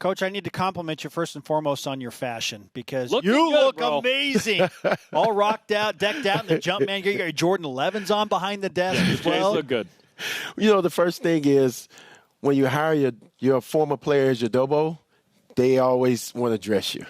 Coach, I need to compliment you first and foremost on your fashion because Looking you good, look bro. amazing. All rocked out, decked out in the jump man. You got your Jordan 11s on behind the desk as Jays well. look good. The first thing is when you hire your former player as your dobo, they always want to dress you.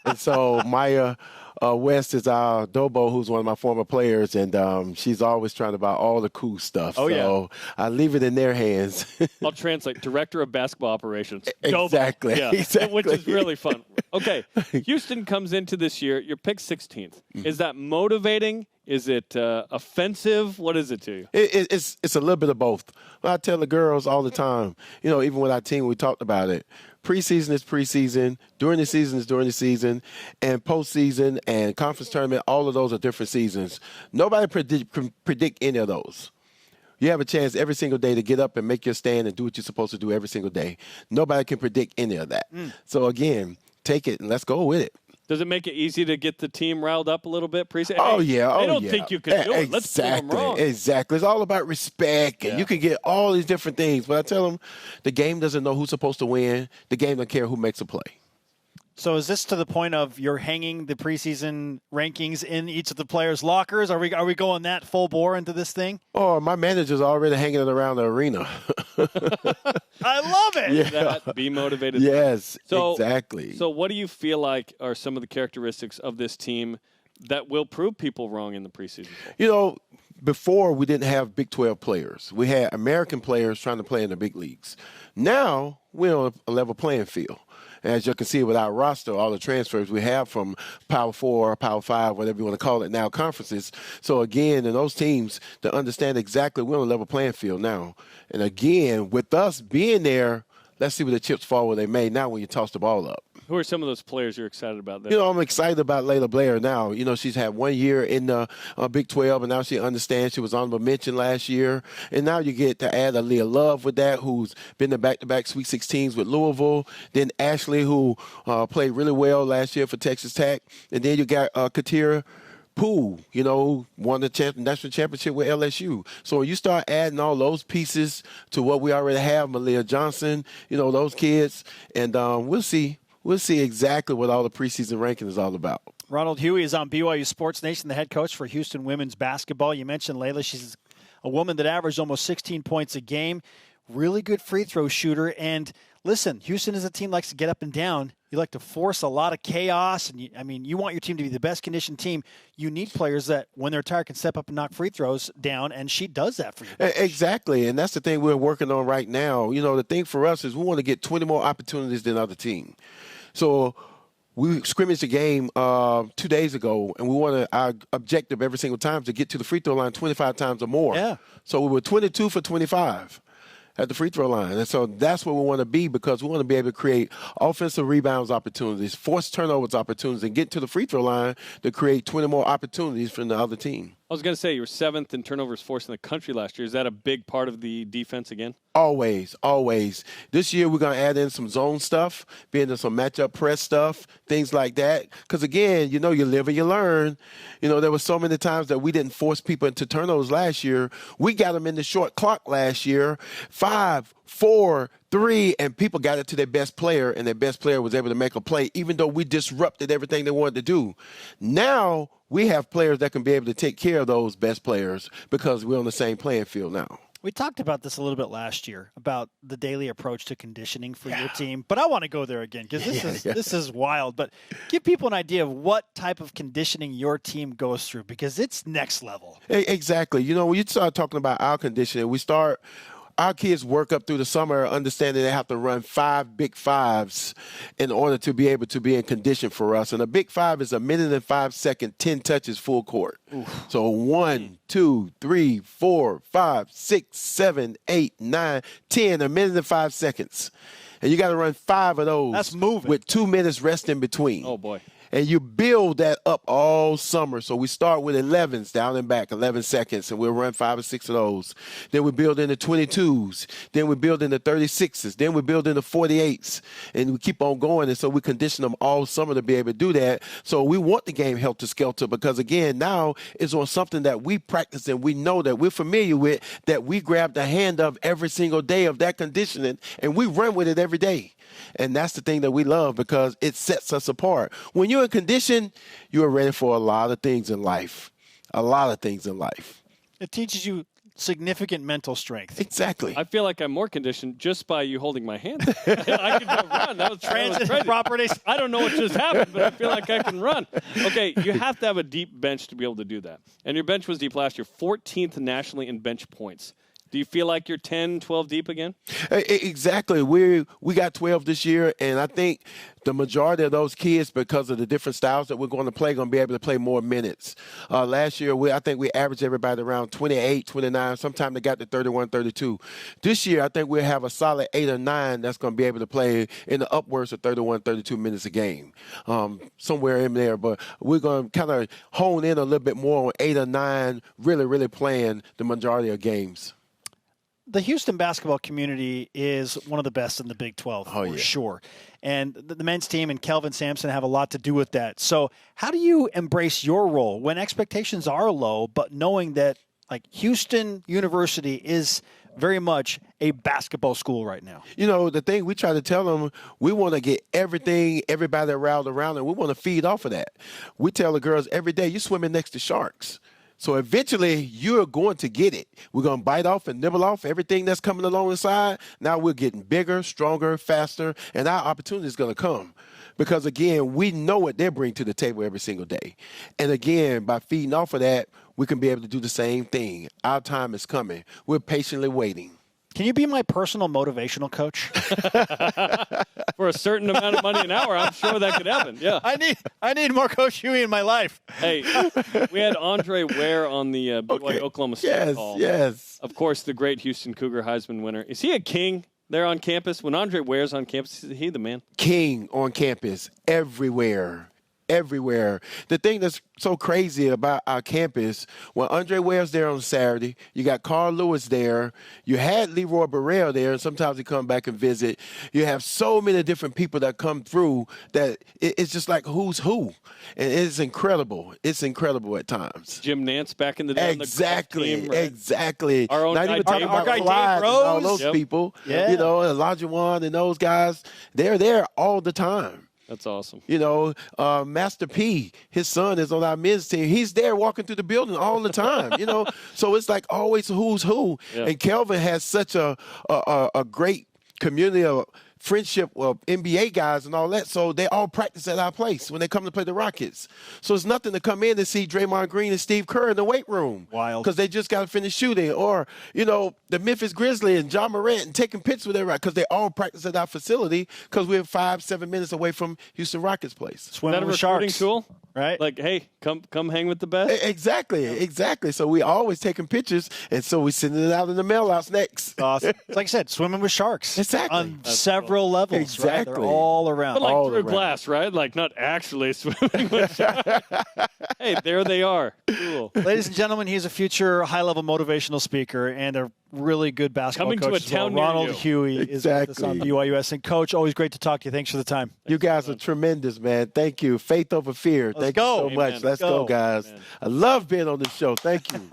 And so Maya West is our dobo, who's one of my former players, and she's always trying to buy all the cool stuff. Oh, so I leave it in their hands. I'll translate. Director of Basketball Operations. Exactly. Yeah, exactly. which is really fun. Okay, Houston comes into this year. You're picked 16th. Is that motivating? Is it offensive? What is it to you? It's a little bit of both. I tell the girls all the time, even with our team, we talked about it. Preseason is preseason. During the season is during the season. And postseason and conference tournament, all of those are different seasons. Nobody can predict any of those. You have a chance every single day to get up and make your stand and do what you're supposed to do every single day. Nobody can predict any of that. So, again, take it and let's go with it. Does it make it easy to get the team riled up a little bit? Preseason? Oh, Hey, yeah. I don't think you can do it. Let's prove them wrong. Exactly. It's all about respect. And you can get all these different things. But I tell them the game doesn't know who's supposed to win. The game doesn't care who makes a play. So is this to the point of you're hanging the preseason rankings in each of the players' lockers? Are we going that full bore into this thing? Oh, my manager's already hanging it around the arena. I love it. Yeah. Be motivated. Yes, exactly. So what do you feel like are some of the characteristics of this team that will prove people wrong in the preseason poll? Before we didn't have Big 12 players. We had American players trying to play in the big leagues. Now we're on a level playing field. As you can see with our roster, all the transfers we have from Power 4, Power 5, whatever you want to call it now, conferences. So, again, in those teams, to understand exactly we're on a level playing field now. And, again, with us being there, let's see where the chips fall where they may now when you toss the ball up. Who are some of those players you're excited about there? I'm excited about Layla Blair now. She's had 1 year in the Big 12, and now she understands. She was honorable mention last year. And now you get to add Aaliyah Love with that, who's been in back-to-back Sweet 16s with Louisville. Then Ashley, who played really well last year for Texas Tech. And then you got Katira Poole, won the national championship with LSU. So when you start adding all those pieces to what we already have, Malia Johnson, those kids, and we'll see. We'll see exactly what all the preseason ranking is all about. Ronald Hughley is on BYU Sports Nation, the head coach for Houston women's basketball. You mentioned Layla. She's a woman that averaged almost 16 points a game. Really good free throw shooter. And listen, Houston is a team that likes to get up and down. You like to force a lot of chaos. And you want your team to be the best conditioned team. You need players that, when they're tired, can step up and knock free throws down. And she does that for you. Exactly. And that's the thing we're working on right now. The thing for us is we want to get 20 more opportunities than the other team. So we scrimmaged a game 2 days ago, and our objective every single time is to get to the free throw line 25 times or more. Yeah. So we were 22 for 25 at the free throw line. And so that's where we want to be because we want to be able to create offensive rebounds opportunities, force turnovers opportunities, and get to the free throw line to create 20 more opportunities from the other team. I was going to say you were 7th in turnovers forced in the country last year. Is that a big part of the defense again? Always, always. This year we're going to add in some zone stuff, be into some matchup press stuff, things like that. Because, again, you live and you learn. There were so many times that we didn't force people into turnovers last year. We got them in the short clock last year, 5, 4, 3, and people got it to their best player, and their best player was able to make a play, even though we disrupted everything they wanted to do. Now we have players that can be able to take care of those best players because we're on the same playing field now. We talked about this a little bit last year, about the daily approach to conditioning for your team. But I want to go there again because this is wild. But give people an idea of what type of conditioning your team goes through because it's next level. Exactly. When you start talking about our conditioning, our kids work up through the summer understanding they have to run 5 big fives in order to be able to be in condition for us. And a big 5 is a minute and 5 second, 10 touches full court. Oof. So 1, 2, 3, 4, 5, 6, 7, 8, 9, 10, a minute and 5 seconds. And you got to run 5 of those. That's moving. With 2 minutes rest in between. Oh, boy. And you build that up all summer. So we start with 11s down and back, 11 seconds, and we'll run 5 or 6 of those. Then we build into 22s. Then we build into 36s. Then we build into 48s. And we keep on going. And so we condition them all summer to be able to do that. So we want the game helter-skelter because, again, now it's on something that we practice and we know that we're familiar with, that we grab the hand of every single day of that conditioning, and we run with it every day. And that's the thing that we love because it sets us apart. When you're in condition, you're ready for a lot of things in life. A lot of things in life. It teaches you significant mental strength. Exactly. I feel like I'm more conditioned just by you holding my hand. I can go run. That was Transit crazy. properties. I don't know what just happened, but I feel like I can run. Okay, you have to have a deep bench to be able to do that. And your bench was deep last year, 14th nationally in bench points. Do you feel like you're 10, 12 deep again? Exactly. We got 12 this year, and I think the majority of those kids, because of the different styles that we're going to play, going to be able to play more minutes. Last year, I think we averaged everybody around 28, 29. Sometimes they got to 31, 32. This year, I think we'll have a solid 8 or 9 that's going to be able to play in the upwards of 31, 32 minutes a game, somewhere in there. But we're going to kind of hone in a little bit more on 8 or 9 really, really playing the majority of games. The Houston basketball community is one of the best in the Big 12, for sure. And the men's team and Kelvin Sampson have a lot to do with that. So how do you embrace your role when expectations are low, but knowing that like Houston University is very much a basketball school right now? You know, the thing we try to tell them, we want to get everybody around, and we want to feed off of that. We tell the girls every day, you're swimming next to sharks. So eventually, you're going to get it. We're going to bite off and nibble off everything that's coming along the side. Now we're getting bigger, stronger, faster, and our opportunity is going to come. Because, again, we know what they bring to the table every single day. And, again, by feeding off of that, we can be able to do the same thing. Our time is coming. We're patiently waiting. Can you be my personal motivational coach? For a certain amount of money an hour, I'm sure that could happen. Yeah. I need more Coach Huey in my life. Hey, we had Andre Ware on the BYU Oklahoma State call. Yes. Of course, the great Houston Cougar Heisman winner. Is he a king there on campus? When Andre Ware's on campus, is he the man? King on campus, everywhere. The thing that's so crazy about our campus, when Andre Ware's there on Saturday, you got Carl Lewis there, you had Leroy Burrell there, and sometimes he come back and visit. You have so many different people that come through that it's just like who's who. And it's incredible. It's incredible at times. Jim Nance back in the day. Exactly. On the team, right? Exactly. Our own Not guy, even talking our about guy, Clyde Dave and all Rose. those Yep. people. Yeah. You know, Elijah Wan and those guys, they're there all the time. That's awesome. You know, Master P, his son is on our men's team. He's there walking through the building all the time, you know. So it's like always who's who. Yeah. And Kelvin has such a great community of friendship of NBA guys and all that. So they all practice at our place when they come to play the Rockets. So it's nothing to come in and see Draymond Green and Steve Kerr in the weight room. Wild. Because they just got to finish shooting. Or, you know, the Memphis Grizzlies and John Morant and taking pictures with everybody because they all practice at our facility because we're 5-7 minutes away from Houston Rockets place. Is that Swimming a with recruiting sharks. tool? Right? Like, hey, come hang with the best? Exactly. So we always taking pictures, and so we sending it out in the mail outs next. Awesome. It's like I said, swimming with sharks. Exactly. On several levels. Exactly. Right? They're all around. But like all through around. glass, right? Like not actually swimming with sharks. Hey, there they are. Cool. Ladies and gentlemen, he's a future high-level motivational speaker and a really good basketball Coming to coach a as well. town near Ronald you. Hughey is with us on Exactly. BYUSN. Coach, always great to talk to you. Thanks for the time. You guys are tremendous, man. Thank you. Faith over fear. Thank go. you so much. Amen. Let's go, guys. Amen. I love being on this show. Thank you.